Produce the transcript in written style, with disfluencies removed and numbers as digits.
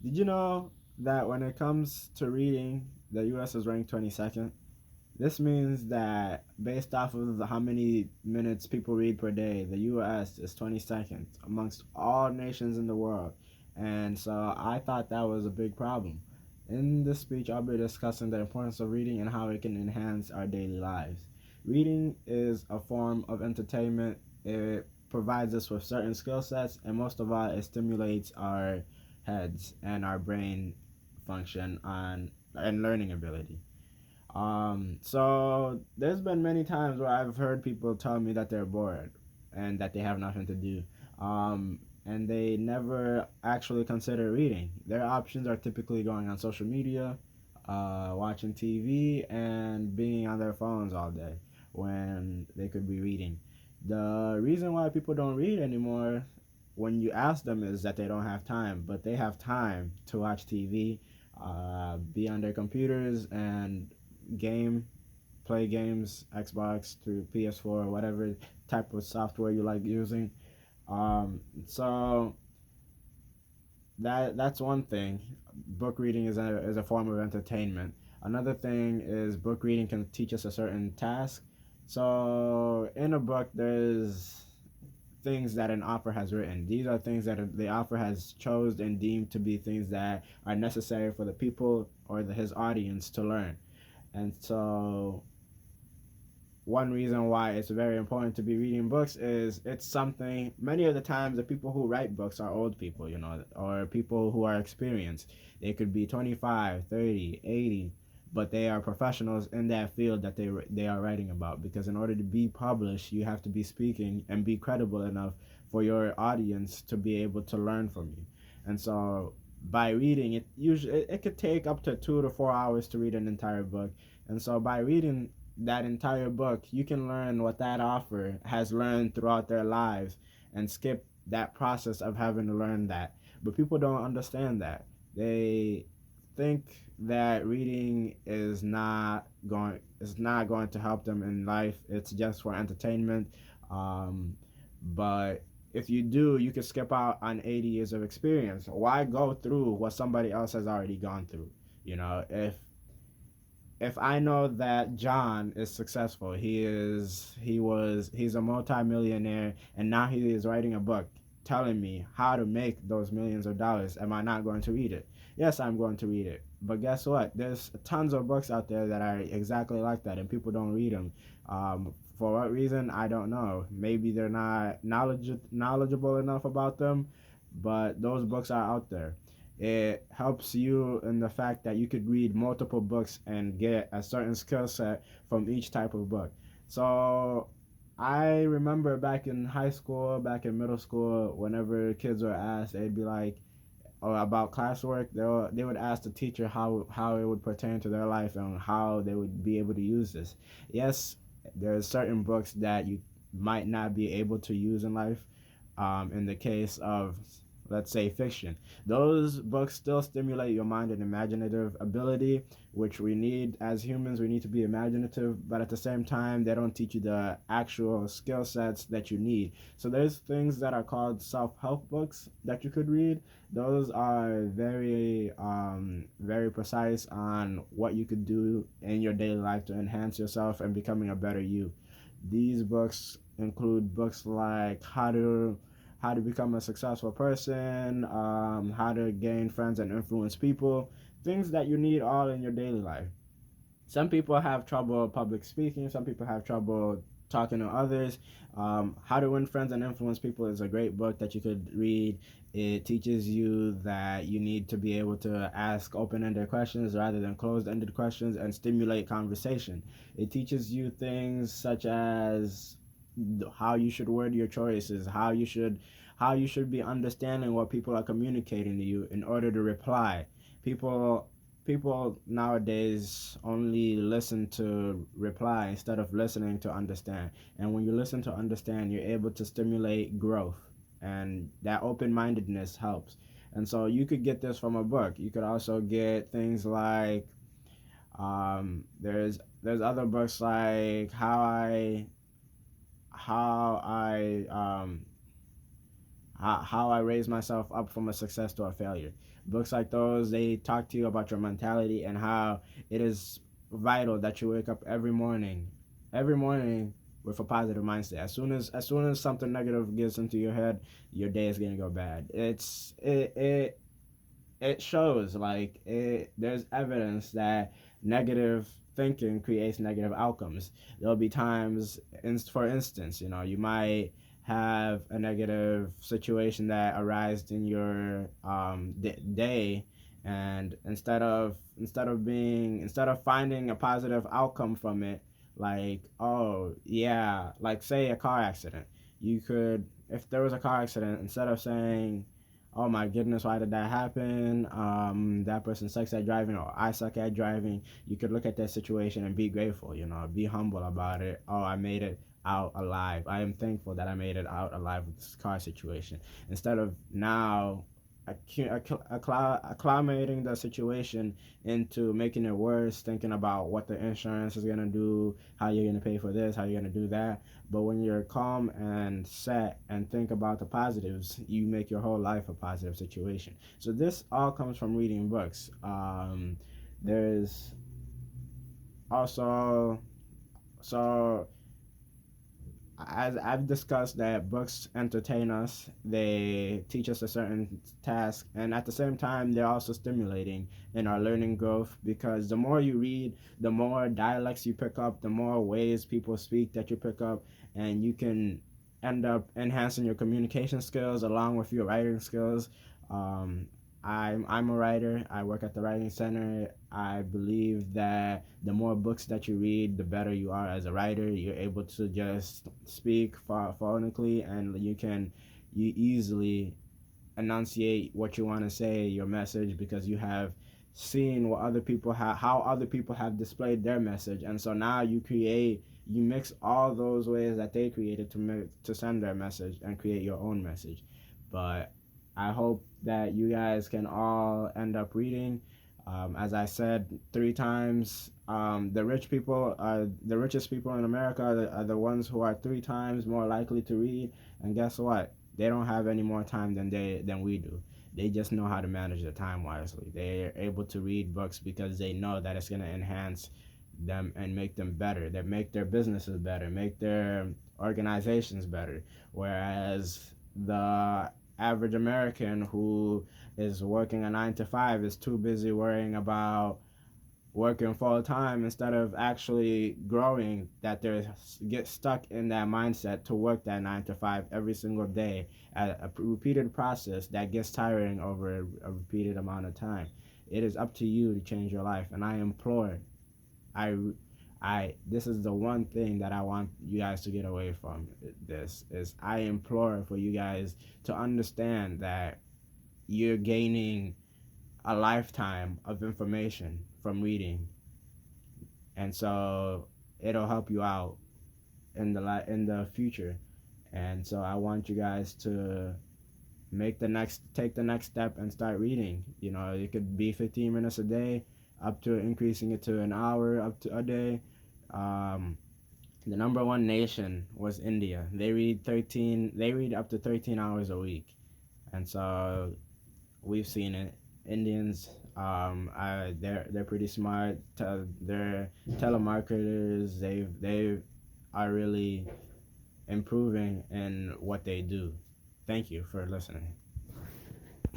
Did you know that when it comes to reading, the U.S. is ranked 22nd? This means that based off of how many minutes people read per day, the U.S. is 22nd amongst all nations in the world. And so I thought that was a big problem. In this speech, I'll be discussing the importance of reading and how it can enhance our daily lives. Reading is a form of entertainment. It provides us with certain skill sets, and most of all, it stimulates our heads and our brain function and learning ability. So there's been many times where I've heard people tell me that they're bored and that they have nothing to do. And they never actually consider reading. Their options are typically going on social media, watching TV, and being on their phones all day when they could be reading. The reason why people don't read anymore when you ask them is that they don't have time, but they have time to watch TV, be on their computers, and game, play games, Xbox through PS4, whatever type of software you like using. So that's one thing. Book reading is a form of entertainment. Another thing is book reading can teach us a certain task. So in a book, there's things that an author has written. These are things that the author has chose and deemed to be things that are necessary for the people or his audience to learn. And so one reason why it's very important to be reading books is it's something many of the times the people who write books are old people, or people who are experienced. They could be 25, 30, 80, but they are professionals in that field that they are writing about, because in order to be published, you have to be speaking and be credible enough for your audience to be able to learn from you. And so by reading it, usually it could take up to 2 to 4 hours to read an entire book. And so by reading that entire book, you can learn what that author has learned throughout their lives and skip that process of having to learn that. But people don't understand that. They think that reading is not going to help them in life. It's just for entertainment. But if you do, you can skip out on 80 years of experience. Why go through what somebody else has already gone through? If I know that John is successful, he's a multimillionaire, and now he is writing a book telling me how to make those millions of dollars. Am I not going to read it? Yes, I'm going to read it. But guess what? There's tons of books out there that are exactly like that, and people don't read them. For what reason? I don't know. Maybe they're not knowledgeable enough about them, but those books are out there. It helps you in the fact that you could read multiple books and get a certain skill set from each type of book. So I remember back in high school, back in middle school, whenever kids were asked, they'd be like, or about classwork, they would ask the teacher how it would pertain to their life and how they would be able to use this. Yes, there are certain books that you might not be able to use in life. In the case of, let's say, fiction, those books still stimulate your mind and imaginative ability, which we need as humans. We need to be imaginative, but at the same time, they don't teach you the actual skill sets that you need. So there's things that are called self-help books that you could read. Those are very precise on what you could do in your daily life to enhance yourself and becoming a better you. These books include books like how to become a successful person, how to gain friends and influence people, things that you need all in your daily life. Some people have trouble public speaking. Some people have trouble talking to others. How to Win Friends and Influence People is a great book that you could read. It teaches you that you need to be able to ask open-ended questions rather than closed-ended questions and stimulate conversation. It teaches you things such as how you should word your choices, how you should be understanding what people are communicating to you in order to reply. People people nowadays only listen to reply instead of listening to understand. And when you listen to understand, you're able to stimulate growth, and that open-mindedness helps. And so you could get this from a book. You could also get things like, there's other books like how I how I raised myself up from a success to a failure. Books like those, they talk to you about your mentality and how it is vital that you wake up every morning with a positive mindset. As soon as something negative gets into your head, your day is gonna go bad. It shows like there's evidence that negative thinking creates negative outcomes. There'll be times, for instance, you might have a negative situation that arises in your day, and instead of finding a positive outcome from it, like, oh yeah, like say a car accident, you could, if there was a car accident, instead of saying, oh my goodness, why did that happen? That person sucks at driving, or I suck at driving. You could look at that situation and be grateful, be humble about it. Oh, I made it out alive. I am thankful that I made it out alive with this car situation. Instead of now acclimating the situation into making it worse, thinking about what the insurance is going to do, how you're going to pay for this, how you're going to do that. But when you're calm and set and think about the positives, you make your whole life a positive situation. So this all comes from reading books. There's also, so as I've discussed, that books entertain us, they teach us a certain task, and at the same time, they're also stimulating in our learning growth, because the more you read, the more dialects you pick up, the more ways people speak that you pick up, and you can end up enhancing your communication skills along with your writing skills. Um, I'm a writer. I work at the Writing Center. I believe that the more books that you read, the better you are as a writer. You're able to just speak phonetically, and you easily enunciate what you want to say, your message, because you have seen what other people have, how other people have displayed their message, and so now you mix all those ways that they created to send their message and create your own message. But I hope that you guys can all end up reading. As I said 3 times, the richest people in America are the ones who are 3 times more likely to read. And guess what? They don't have any more time than we do. They just know how to manage their time wisely. They're able to read books because they know that it's going to enhance them and make them better. That make their businesses better, make their organizations better. Whereas the average American who is working a 9 to 5 is too busy worrying about working full time instead of actually growing, that they get stuck in that mindset to work that 9 to 5 every single day at a repeated process that gets tiring over a repeated amount of time. It is up to you to change your life, and I implore, I this is the one thing that I want you guys to get away from this, is I implore for you guys to understand that you're gaining a lifetime of information from reading, and so it'll help you out in the future. And so I want you guys to take the next step and start reading. It could be 15 minutes a day, up to increasing it to an hour, up to a day. The number one nation was India. They read up to 13 hours a week, and so we've seen it. Indians, they're pretty smart. They're telemarketers. They are really improving in what they do. Thank you for listening.